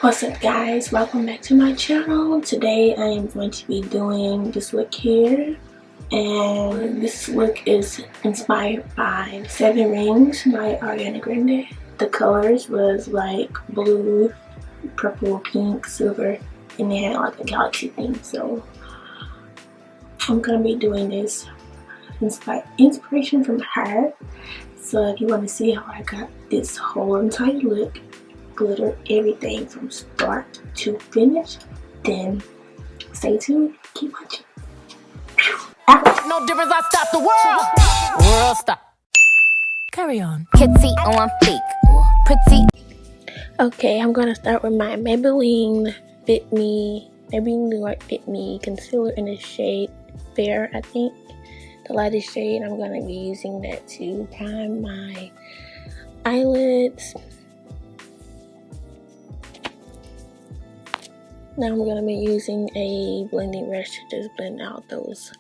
What's up guys, welcome back to my channel. Today I am going to be doing this look here, and this look is inspired by Seven Rings by Ariana Grande. The colors was like blue, purple, pink, silver, and they had like a galaxy theme. So I'm gonna be doing this inspiration from her. So if you want to see how I got this whole entire look, glitter everything from start to finish, then stay tuned, keep watching. No difference, I stop the world. World stop. Carry on. Kitty on fleek. Pretty. Okay, I'm gonna start with my Maybelline Fit Me concealer in the shade Fair, I think. The lightest shade. I'm gonna be using that to prime my eyelids. Now I'm going to be using a blending brush to just blend out those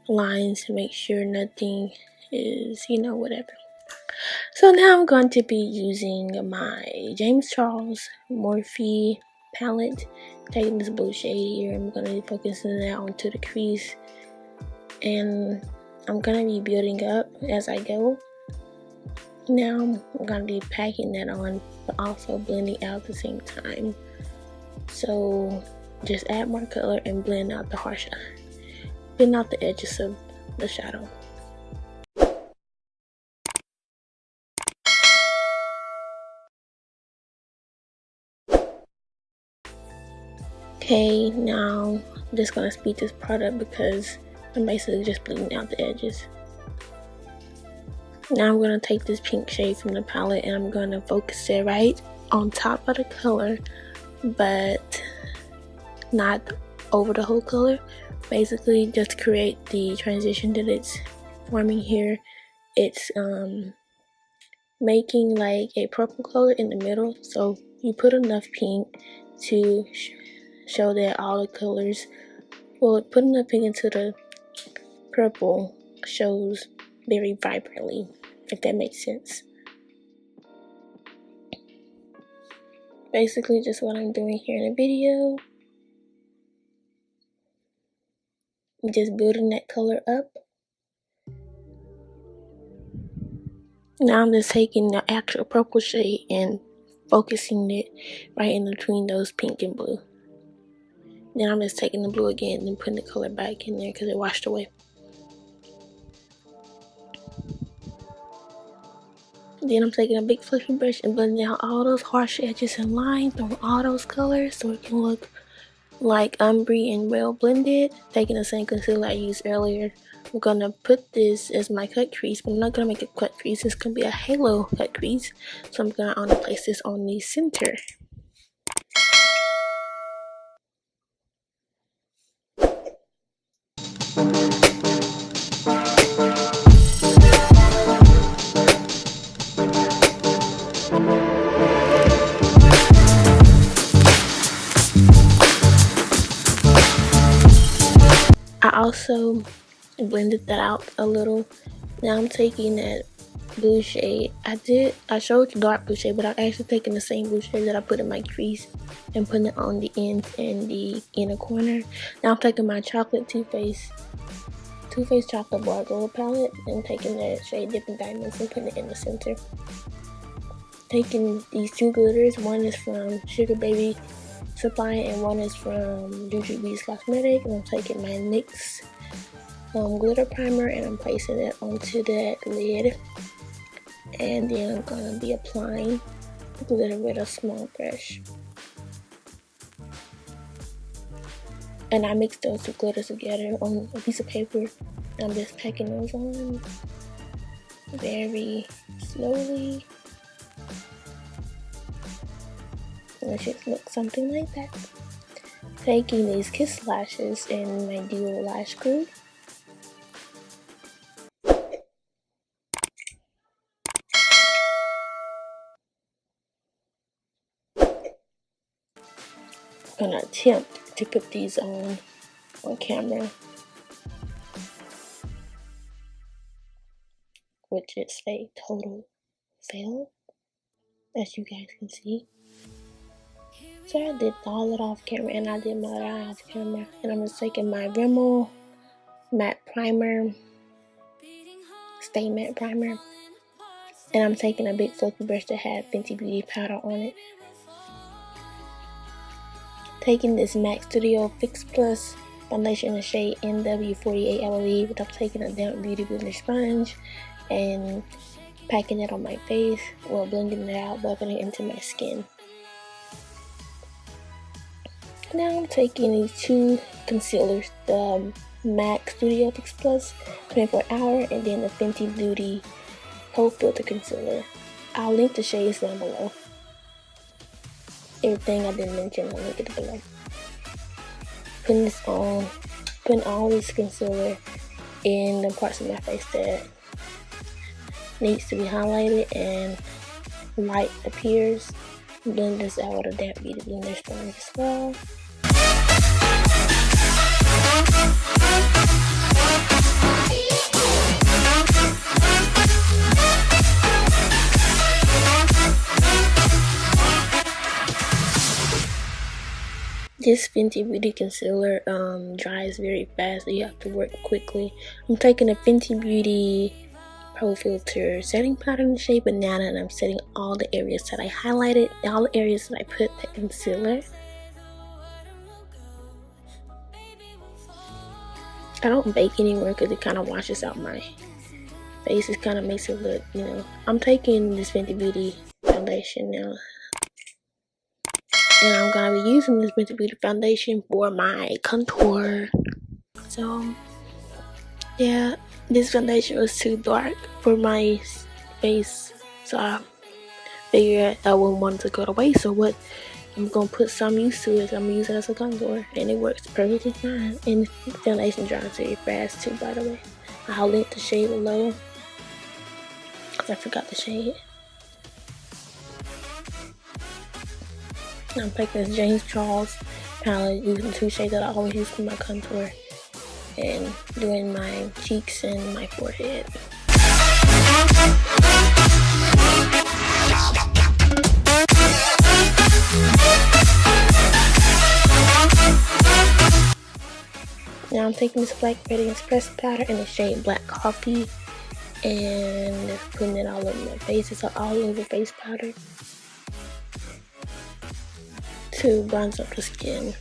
lines to make sure nothing is, whatever. So now I'm going to be using my jamescharles Morphe palette. Taking this blue shade here, I'm going to be focusing that onto the crease. And I'm going to be building up as I go. Now I'm going to be packing that on, but also blending out at the same time. So just add more color and blend out the edges of the shadow. Okay, now I'm just gonna speed this part up because I'm basically just blending out the edges. Now I'm gonna take this pink shade from the palette and I'm gonna focus it right on top of the color, but not over the whole color. Basically just to create the transition that it's forming here. It's making like a purple color in the middle, so you put enough pink to show that all the colors, well, putting enough pink into the purple shows very vibrantly, if that makes sense. Basically just what I'm doing here in the video. I'm just building that color up. Now I'm just taking the actual purple shade and focusing it right in between those pink and blue. Then I'm just taking the blue again and putting the color back in there because it washed away. Then I'm taking a big fluffy brush and blending out all those harsh edges and lines on all those colors so it can look like ombre and well blended. Taking the same concealer I used earlier, I'm gonna put this as my cut crease, but I'm not gonna make a cut crease. It's gonna be a halo cut crease, so I'm gonna place this on the center. I also blended that out a little. Now I'm taking that blue shade. I showed you dark blue shade, but I'm actually taking the same blue shade that I put in my crease and putting it on the ends and the inner corner. Now I'm taking my Too Faced chocolate bar gold palette and taking that shade Dipping Diamonds and putting it in the center. Taking these two glitters, one is from Sugarbaby supply and one is from Juju Cosmetic, and I'm taking my NYX glitter primer and I'm placing it onto that lid, and then I'm gonna be applying glitter with a small brush. And I mixed those two glitters together on a piece of paper. I'm just packing those on very slowly. And it should look something like that. Taking these Kiss lashes in my dual lash glue. I'm gonna attempt to put these on camera, which is a total fail, as you guys can see. So I did all it off camera, and I did my eye off camera. And I'm just taking my Rimmel matte primer, Stay Matte Primer. And I'm taking a big fluffy brush that had Fenty Beauty powder on it. Taking this MAC Studio Fix Plus foundation in the shade NW48, I believe. I'm taking a damp beauty blender sponge and packing it on my face, well, blending it out, buffing it into my skin. Now I'm taking these two concealers, the MAC Studio Fix Plus 24 Hour and then the Fenty Beauty Pro Filter Concealer. I'll link the shades down below. Everything I didn't mention, I'll link it below. Putting this on, putting all this concealer in the parts of my face that needs to be highlighted and light appears. Blend this out with a damp beauty blender sponge as well. This Fenty Beauty concealer dries very fast, so you have to work quickly. I'm taking a Fenty Beauty Pro Filter setting powder in the shade Banana, and I'm setting all the areas that I highlighted, all the areas that I put the concealer. I don't bake anymore because it kind of washes out my face. It kind of makes it look, you know. I'm taking this Fenty Beauty foundation now. And I'm going to be using this Fenty Beauty foundation for my contour. So, yeah, this foundation was too dark for my face. So I figured I wouldn't want it to go to waste. So what I'm going to put some use to it. I'm going to use it as a contour. And it works perfectly fine. And the foundation dries very fast too, by the way. I'll link the shade below. Because I forgot the shade. I'm taking this jamescharles palette, using two shades that I always use for my contour, and doing my cheeks and my forehead. Now I'm taking this Black Radiance Pressed Powder in the shade Black Coffee and just putting it all over my face. It's an all over face powder to bronze up the skin.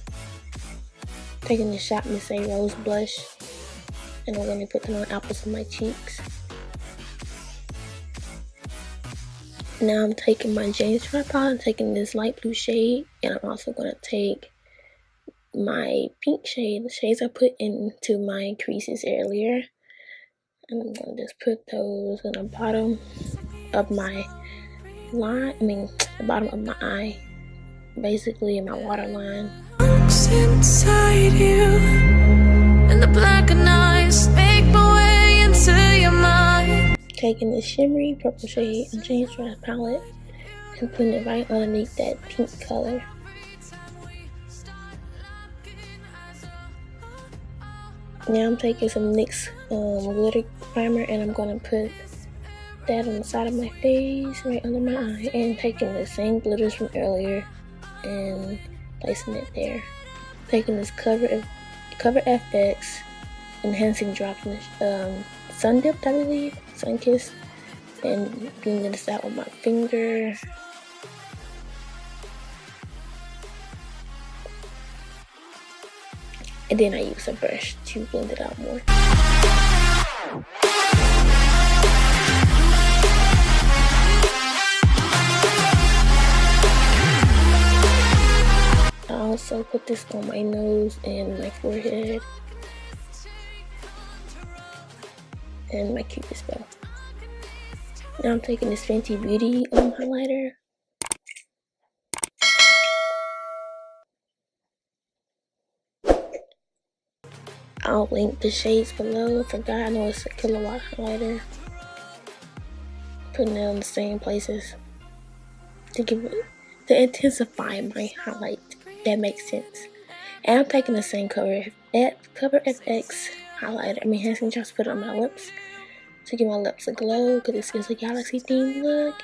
Taking the Shopmissa Aoa Rose Blush, and I'm going to put them on the apples of my cheeks. Now I'm taking my jamescharles palette, I'm taking this light blue shade, and I'm also going to take my pink shade, the shades I put into my creases earlier. And I'm going to just put those on the bottom of my line, the bottom of my eye. Basically in my waterline. Inside you, and the blackened eyes make my way into your mind. Taking this shimmery purple shade and jamescharles palette and putting it right underneath that pink color. Now I'm taking some NYX glitter primer, and I'm going to put that on the side of my face, right under my eye, and taking the same glitters from earlier and placing it there. Taking this Cover FX enhancing drops in Sun Dipped, I believe, Sunkissed, and blending this out with my finger. And then I use a brush to blend it out more. I also put this on my nose and my forehead and my cupid's bow. Now I'm taking this Fenty Beauty highlighter. I'll link the shades below. Forgot, I know it's a Killawatt highlighter. Putting it on the same places to intensify my highlight. That makes sense. And I'm taking the same Cover FX highlighter. Enhancing just put it on my lips to give my lips a glow because this is a galaxy themed look.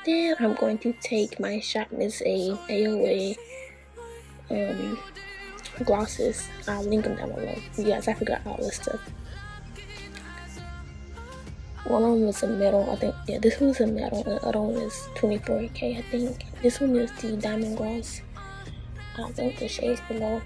Then I'm going to take my Shopmissa Aoa glosses. I'll link them down below. Yes, I forgot all this stuff. One of them was a metal, I think. Yeah, this one's a metal, and the other one is 24K, I think. This one is the diamond gloss. I think the shades below.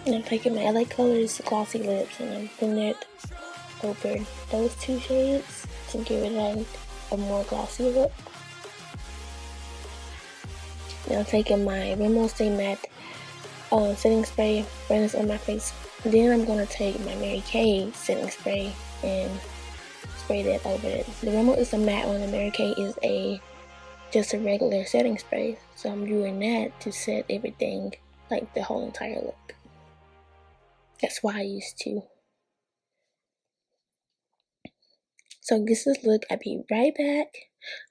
And I'm taking my LA Colors glossy lips and I'm putting it over those two shades to give it like a more glossy look. Now I'm taking my Rimmel Stay Matte setting spray, spraying this on my face. Then I'm going to take my Marykay setting spray and spray that over it. The Rimmel is a matte one, the Marykay is just a regular setting spray. So I'm doing that to set everything, like the whole entire look. That's why I used to. So this is the look. I'll be right back.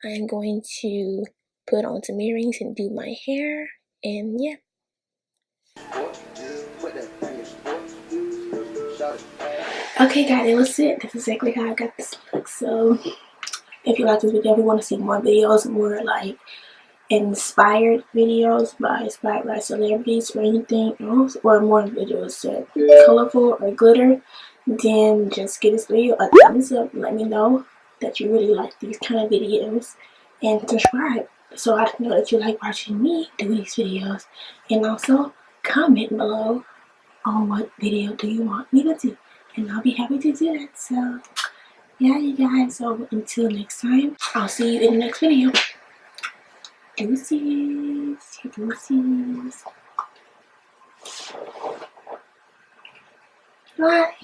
I'm going to put on some earrings and do my hair, and yeah. Okay guys, it was it. That's exactly how I got this look. So if you like this video, if you want to see more videos, more like inspired videos inspired by celebrities or anything else, or more videos that colorful or glitter, then just give this video a thumbs up. Let me know that you really like these kind of videos, and subscribe so I know that you like watching me do these videos. And also comment below on what video do you want me to do, and I'll be happy to do that. So yeah, you guys, so until next time, I'll see you in the next video. Deuces. Bye.